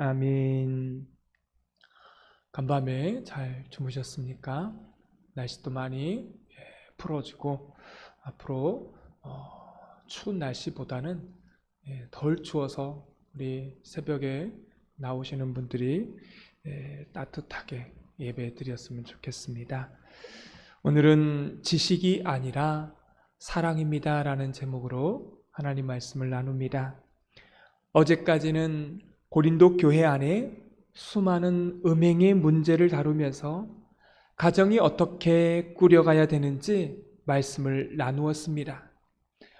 아멘. 간밤에 잘 주무셨습니까? 날씨도 많이 풀어지고 앞으로 추운 날씨보다는 덜 추워서 우리 새벽에 나오시는 분들이 따뜻하게 예배 드렸으면 좋겠습니다. 오늘은 지식이 아니라 사랑입니다 라는 제목으로 하나님 말씀을 나눕니다. 어제까지는 고린도 교회 안에 수많은 음행의 문제를 다루면서 가정이 어떻게 꾸려가야 되는지 말씀을 나누었습니다.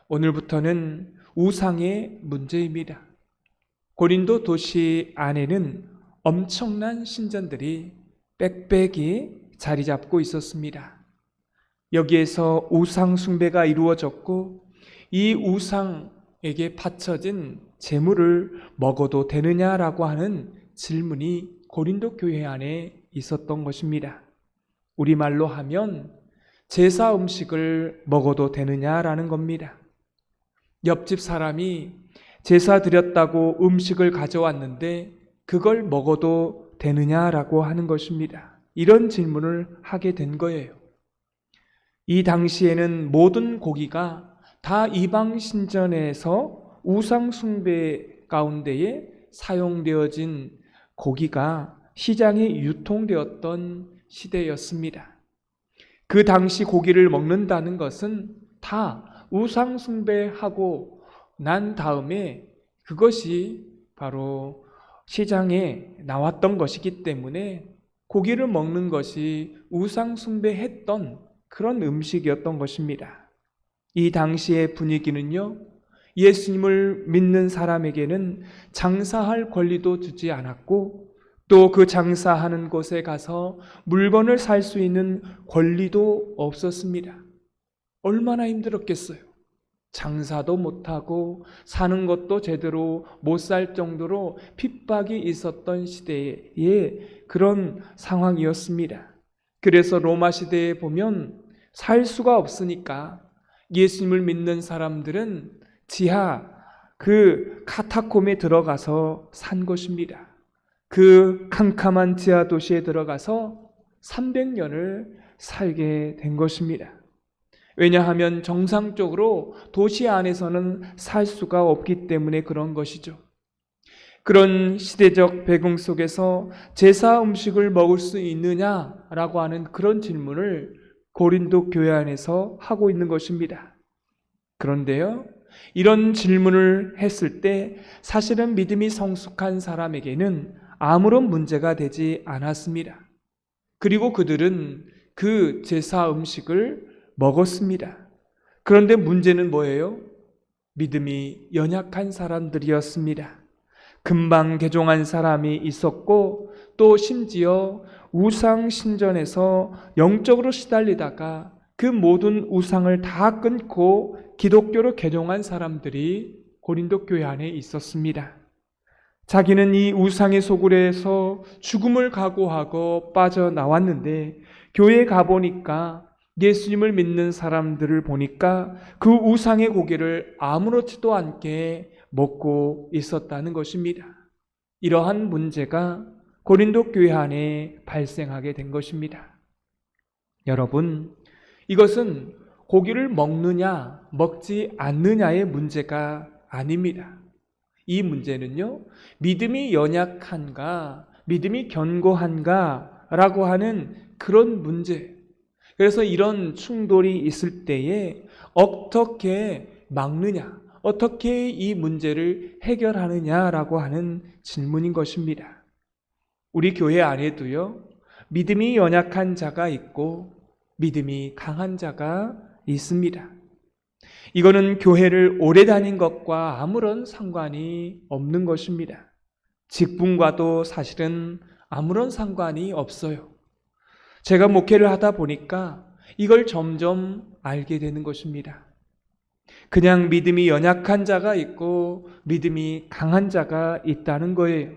오늘부터는 우상의 문제입니다. 고린도 도시 안에는 엄청난 신전들이 빽빽이 자리 잡고 있었습니다. 여기에서 우상 숭배가 이루어졌고 이 우상에게 바쳐진 제물을 먹어도 되느냐라고 하는 질문이 고린도 교회 안에 있었던 것입니다. 우리말로 하면 제사 음식을 먹어도 되느냐라는 겁니다. 옆집 사람이 제사 드렸다고 음식을 가져왔는데 그걸 먹어도 되느냐라고 하는 것입니다. 이런 질문을 하게 된 거예요. 이 당시에는 모든 고기가 다 이방 신전에서 우상 숭배 가운데에 사용되어진 고기가 시장에 유통되었던 시대였습니다. 그 당시 고기를 먹는다는 것은 다 우상 숭배하고 난 다음에 그것이 바로 시장에 나왔던 것이기 때문에 고기를 먹는 것이 우상 숭배했던 그런 음식이었던 것입니다. 이 당시의 분위기는요, 예수님을 믿는 사람에게는 장사할 권리도 주지 않았고 또 그 장사하는 곳에 가서 물건을 살 수 있는 권리도 없었습니다. 얼마나 힘들었겠어요. 장사도 못하고 사는 것도 제대로 못 살 정도로 핍박이 있었던 시대의 그런 상황이었습니다. 그래서 로마 시대에 보면 살 수가 없으니까 예수님을 믿는 사람들은 지하 그 카타콤에 들어가서 산 것입니다. 그 캄캄한 지하 도시에 들어가서 300년을 살게 된 것입니다. 왜냐하면 정상적으로 도시 안에서는 살 수가 없기 때문에 그런 것이죠. 그런 시대적 배경 속에서 제사 음식을 먹을 수 있느냐라고 하는 그런 질문을 고린도 교회 안에서 하고 있는 것입니다. 그런데요, 이런 질문을 했을 때 사실은 믿음이 성숙한 사람에게는 아무런 문제가 되지 않았습니다. 그리고 그들은 그 제사 음식을 먹었습니다. 그런데 문제는 뭐예요? 믿음이 연약한 사람들이었습니다. 금방 개종한 사람이 있었고 또 심지어 우상 신전에서 영적으로 시달리다가 그 모든 우상을 다 끊고 기독교로 개종한 사람들이 고린도 교회 안에 있었습니다. 자기는 이 우상의 소굴에서 죽음을 각오하고 빠져나왔는데 교회에 가보니까 예수님을 믿는 사람들을 보니까 그 우상의 고기를 아무렇지도 않게 먹고 있었다는 것입니다. 이러한 문제가 고린도 교회 안에 발생하게 된 것입니다. 여러분, 이것은 고기를 먹느냐 먹지 않느냐의 문제가 아닙니다. 이 문제는요, 믿음이 연약한가 믿음이 견고한가 라고 하는 그런 문제. 그래서 이런 충돌이 있을 때에 어떻게 막느냐, 어떻게 이 문제를 해결하느냐라고 하는 질문인 것입니다. 우리 교회 안에도요, 믿음이 연약한 자가 있고 믿음이 강한 자가 있습니다. 이거는 교회를 오래 다닌 것과 아무런 상관이 없는 것입니다. 직분과도 사실은 아무런 상관이 없어요. 제가 목회를 하다 보니까 이걸 점점 알게 되는 것입니다. 그냥 믿음이 연약한 자가 있고 믿음이 강한 자가 있다는 거예요.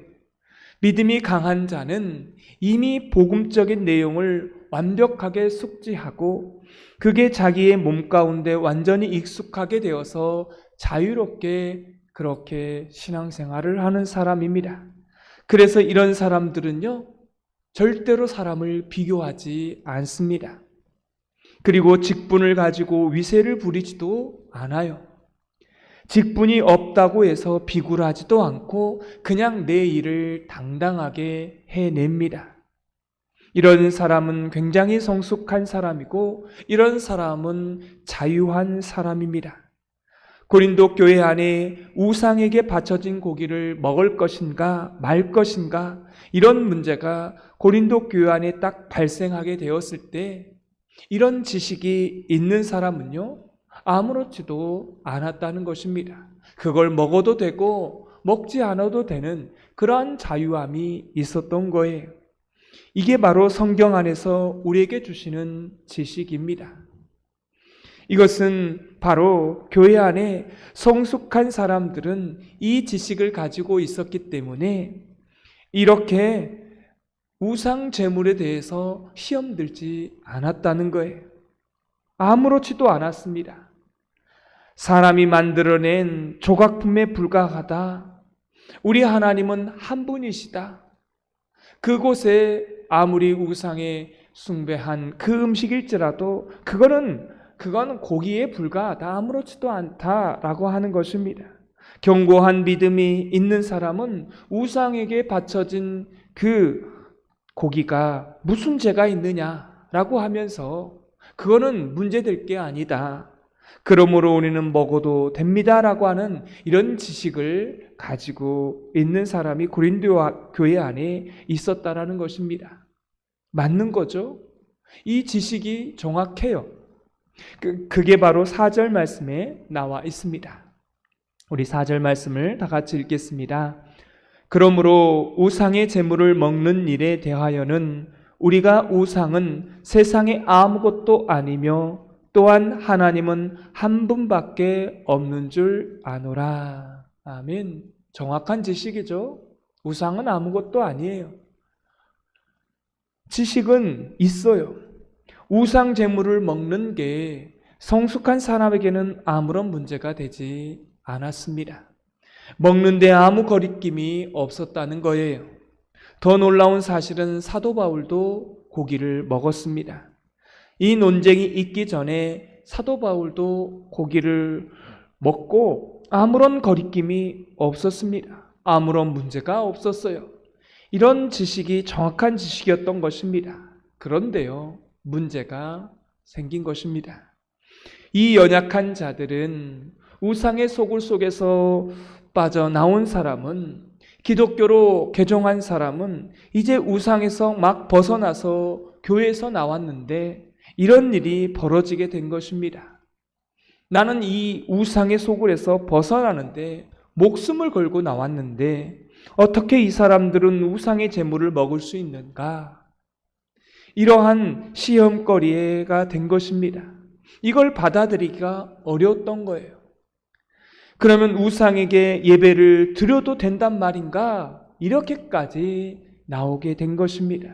믿음이 강한 자는 이미 복음적인 내용을 완벽하게 숙지하고 그게 자기의 몸 가운데 완전히 익숙하게 되어서 자유롭게 그렇게 신앙생활을 하는 사람입니다. 그래서 이런 사람들은요, 절대로 사람을 비교하지 않습니다. 그리고 직분을 가지고 위세를 부리지도 않아요. 직분이 없다고 해서 비굴하지도 않고 그냥 내 일을 당당하게 해냅니다. 이런 사람은 굉장히 성숙한 사람이고 이런 사람은 자유한 사람입니다. 고린도 교회 안에 우상에게 바쳐진 고기를 먹을 것인가 말 것인가 이런 문제가 고린도 교회 안에 딱 발생하게 되었을 때 이런 지식이 있는 사람은요, 아무렇지도 않았다는 것입니다. 그걸 먹어도 되고 먹지 않아도 되는 그러한 자유함이 있었던 거예요. 이게 바로 성경 안에서 우리에게 주시는 지식입니다. 이것은 바로 교회 안에 성숙한 사람들은 이 지식을 가지고 있었기 때문에 이렇게 우상 제물에 대해서 시험 들지 않았다는 거예요. 아무렇지도 않았습니다. 사람이 만들어낸 조각품에 불과하다. 우리 하나님은 한 분이시다. 그곳에 아무리 우상에 숭배한 그 음식일지라도 그거는 고기에 불과하다. 아무렇지도 않다라고 하는 것입니다. 견고한 믿음이 있는 사람은 우상에게 바쳐진 그 고기가 무슨 죄가 있느냐라고 하면서 그거는 문제될 게 아니다. 그러므로 우리는 먹어도 됩니다라고 하는 이런 지식을 가지고 있는 사람이 고린도 교회 안에 있었다라는 것입니다. 맞는 거죠? 이 지식이 정확해요. 그게 바로 4절 말씀에 나와 있습니다. 우리 4절 말씀을 다 같이 읽겠습니다. 그러므로 우상의 제물을 먹는 일에 대하여는 우리가 우상은 세상에 아무것도 아니며 또한 하나님은 한 분밖에 없는 줄 아노라. 아멘. 정확한 지식이죠. 우상은 아무것도 아니에요. 지식은 있어요. 우상 제물을 먹는 게 성숙한 사람에게는 아무런 문제가 되지 않았습니다. 먹는데 아무 거리낌이 없었다는 거예요. 더 놀라운 사실은 사도 바울도 고기를 먹었습니다. 이 논쟁이 있기 전에 사도 바울도 고기를 먹고 아무런 거리낌이 없었습니다. 아무런 문제가 없었어요. 이런 지식이 정확한 지식이었던 것입니다. 그런데요, 문제가 생긴 것입니다. 이 연약한 자들은 우상의 소굴 속에서 빠져나온 사람은, 기독교로 개종한 사람은 이제 우상에서 막 벗어나서 교회에서 나왔는데 이런 일이 벌어지게 된 것입니다. 나는 이 우상의 소굴에서 벗어나는데 목숨을 걸고 나왔는데 어떻게 이 사람들은 우상의 제물을 먹을 수 있는가? 이러한 시험거리가 된 것입니다. 이걸 받아들이기가 어려웠던 거예요. 그러면 우상에게 예배를 드려도 된단 말인가? 이렇게까지 나오게 된 것입니다.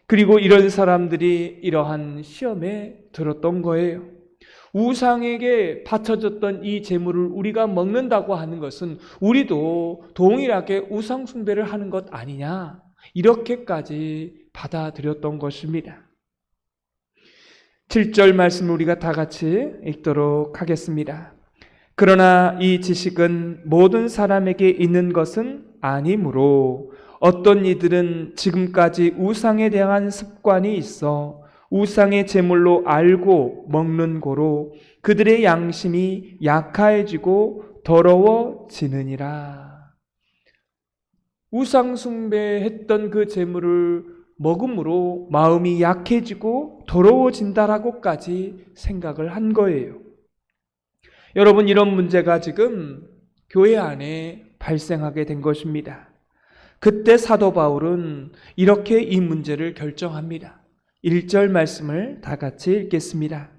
그리고 이런 사람들이 이러한 시험에 들었던 거예요. 우상에게 바쳐졌던 이 제물을 우리가 먹는다고 하는 것은 우리도 동일하게 우상 숭배를 하는 것 아니냐? 이렇게까지 받아들였던 것입니다. 7절 말씀 우리가 다 같이 읽도록 하겠습니다. 그러나 이 지식은 모든 사람에게 있는 것은 아니므로 어떤 이들은 지금까지 우상에 대한 습관이 있어 우상의 제물로 알고 먹는 고로 그들의 양심이 약해지고 더러워지느니라. 우상 숭배했던 그 제물을 먹음으로 마음이 약해지고 더러워진다라고까지 생각을 한 거예요. 여러분, 이런 문제가 지금 교회 안에 발생하게 된 것입니다. 그때 사도 바울은 이렇게 이 문제를 결정합니다. 1절 말씀을 다 같이 읽겠습니다.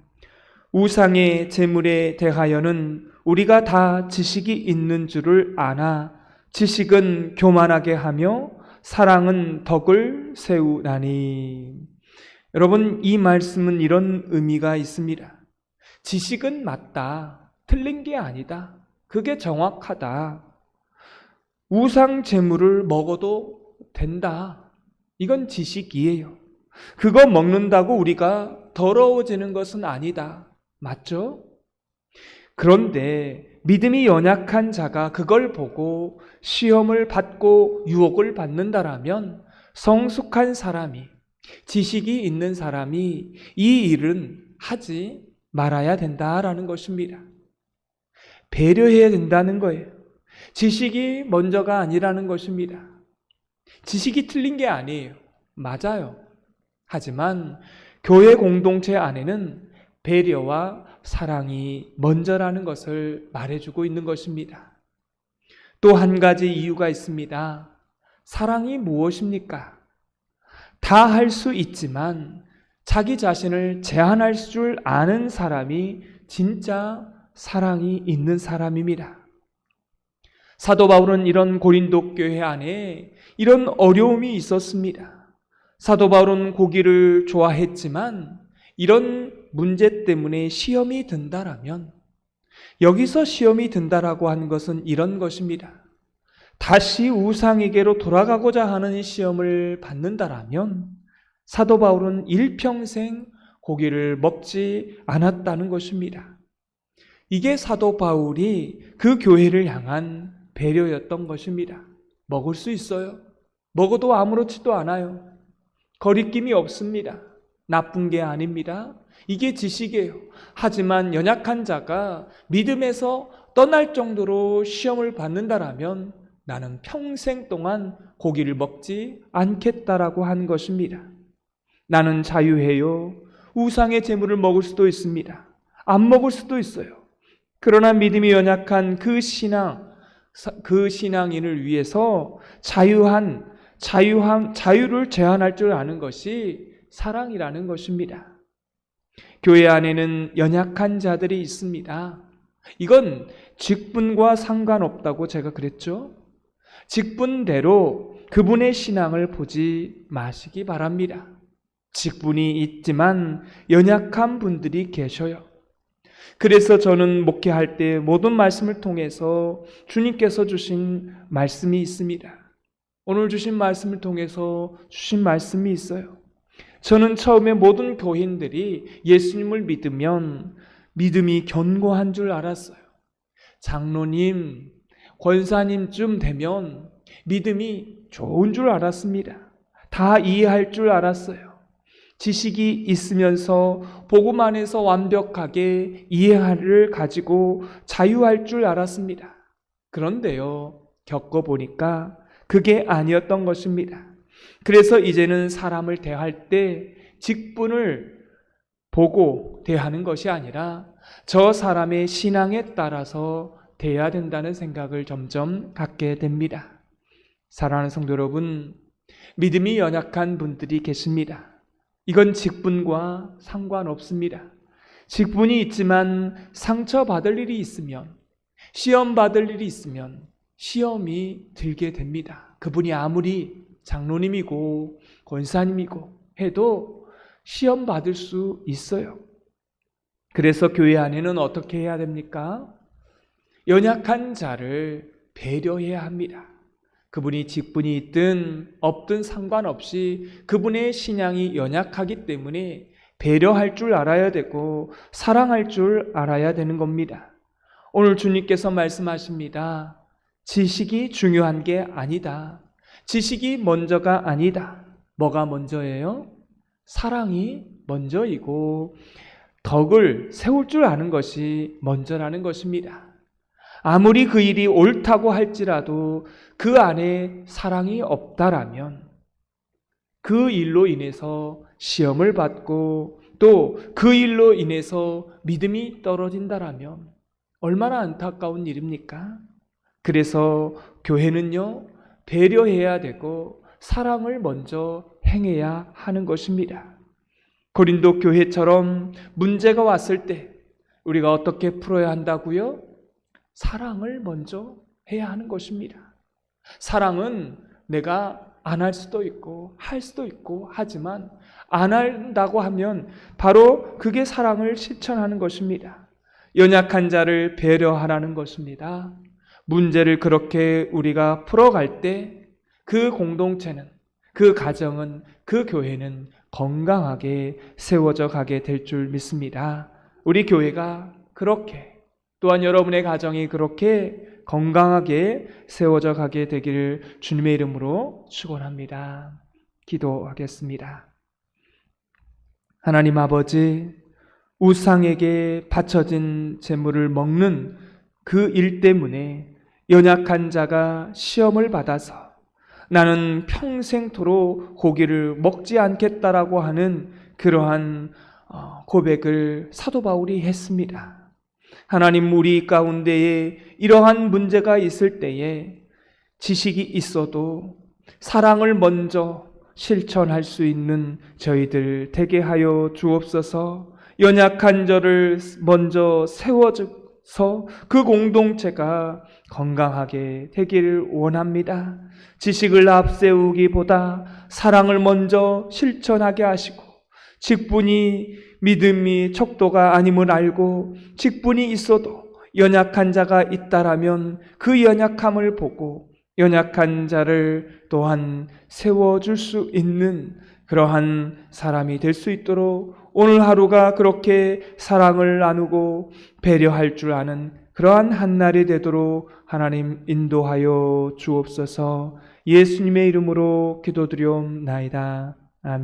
우상의 제물에 대하여는 우리가 다 지식이 있는 줄을 아나 지식은 교만하게 하며 사랑은 덕을 세우나니. 여러분, 이 말씀은 이런 의미가 있습니다. 지식은 맞다. 틀린 게 아니다. 그게 정확하다. 우상 제물을 먹어도 된다. 이건 지식이에요. 그거 먹는다고 우리가 더러워지는 것은 아니다. 맞죠? 그런데 믿음이 연약한 자가 그걸 보고 시험을 받고 유혹을 받는다라면 성숙한 사람이, 지식이 있는 사람이 이 일은 하지 말아야 된다라는 것입니다. 배려해야 된다는 거예요. 지식이 먼저가 아니라는 것입니다. 지식이 틀린 게 아니에요. 맞아요. 하지만 교회 공동체 안에는 배려와 사랑이 먼저라는 것을 말해주고 있는 것입니다. 또 한 가지 이유가 있습니다. 사랑이 무엇입니까? 다 할 수 있지만 자기 자신을 제한할 줄 아는 사람이 진짜 사랑이 있는 사람입니다. 사도 바울은 이런 고린도 교회 안에 이런 어려움이 있었습니다. 사도 바울은 고기를 좋아했지만 이런 문제 때문에 시험이 든다라면, 여기서 시험이 든다라고 하는 것은 이런 것입니다. 다시 우상에게로 돌아가고자 하는 시험을 받는다라면 사도 바울은 일평생 고기를 먹지 않았다는 것입니다. 이게 사도 바울이 그 교회를 향한 배려였던 것입니다. 먹을 수 있어요. 먹어도 아무렇지도 않아요. 거리낌이 없습니다. 나쁜 게 아닙니다. 이게 지식이에요. 하지만 연약한 자가 믿음에서 떠날 정도로 시험을 받는다라면 나는 평생 동안 고기를 먹지 않겠다라고 한 것입니다. 나는 자유해요. 우상의 제물을 먹을 수도 있습니다. 안 먹을 수도 있어요. 그러나 믿음이 연약한 그 신앙인을 위해서 자유를 제한할 줄 아는 것이 사랑이라는 것입니다. 교회 안에는 연약한 자들이 있습니다. 이건 직분과 상관없다고 제가 그랬죠. 직분대로 그분의 신앙을 보지 마시기 바랍니다. 직분이 있지만 연약한 분들이 계셔요. 그래서 저는 목회할 때 모든 말씀을 통해서 주님께서 주신 말씀이 있습니다. 오늘 주신 말씀을 통해서 주신 말씀이 있어요. 저는 처음에 모든 교인들이 예수님을 믿으면 믿음이 견고한 줄 알았어요. 장로님, 권사님쯤 되면 믿음이 좋은 줄 알았습니다. 다 이해할 줄 알았어요. 지식이 있으면서 복음 안에서 완벽하게 이해를 가지고 자유할 줄 알았습니다. 그런데요, 겪어보니까 그게 아니었던 것입니다. 그래서 이제는 사람을 대할 때 직분을 보고 대하는 것이 아니라 저 사람의 신앙에 따라서 대해야 된다는 생각을 점점 갖게 됩니다. 사랑하는 성도 여러분, 믿음이 연약한 분들이 계십니다. 이건 직분과 상관없습니다. 직분이 있지만 상처받을 일이 있으면, 시험 받을 일이 있으면 시험이 들게 됩니다. 그분이 아무리 장로님이고 권사님이고 해도 시험 받을 수 있어요. 그래서 교회 안에는 어떻게 해야 됩니까? 연약한 자를 배려해야 합니다. 그분이 직분이 있든 없든 상관없이 그분의 신앙이 연약하기 때문에 배려할 줄 알아야 되고 사랑할 줄 알아야 되는 겁니다. 오늘 주님께서 말씀하십니다. 지식이 중요한 게 아니다. 지식이 먼저가 아니다. 뭐가 먼저예요? 사랑이 먼저이고 덕을 세울 줄 아는 것이 먼저라는 것입니다. 아무리 그 일이 옳다고 할지라도 그 안에 사랑이 없다라면 그 일로 인해서 시험을 받고 또 그 일로 인해서 믿음이 떨어진다라면 얼마나 안타까운 일입니까? 그래서 교회는요, 배려해야 되고 사랑을 먼저 행해야 하는 것입니다. 고린도 교회처럼 문제가 왔을 때 우리가 어떻게 풀어야 한다고요? 사랑을 먼저 해야 하는 것입니다. 사랑은 내가 안 할 수도 있고 할 수도 있고 하지만 안 한다고 하면 바로 그게 사랑을 실천하는 것입니다. 연약한 자를 배려하라는 것입니다. 문제를 그렇게 우리가 풀어갈 때 그 공동체는, 그 가정은, 그 교회는 건강하게 세워져 가게 될 줄 믿습니다. 우리 교회가 그렇게, 또한 여러분의 가정이 그렇게 건강하게 세워져 가게 되기를 주님의 이름으로 축원합니다. 기도하겠습니다. 하나님 아버지, 우상에게 바쳐진 제물을 먹는 그 일 때문에 연약한 자가 시험을 받아서 나는 평생토록 고기를 먹지 않겠다라고 하는 그러한 고백을 사도 바울이 했습니다. 하나님, 우리 가운데에 이러한 문제가 있을 때에 지식이 있어도 사랑을 먼저 실천할 수 있는 저희들 되게 하여 주옵소서. 연약한 저를 먼저 세워줘서 그 공동체가 건강하게 되기를 원합니다. 지식을 앞세우기보다 사랑을 먼저 실천하게 하시고, 직분이 믿음이 척도가 아님을 알고 직분이 있어도 연약한 자가 있다라면 그 연약함을 보고 연약한 자를 또한 세워줄 수 있는 그러한 사람이 될 수 있도록 오늘 하루가 그렇게 사랑을 나누고 배려할 줄 아는 그러한 한 날이 되도록 하나님 인도하여 주옵소서. 예수님의 이름으로 기도드리옵나이다.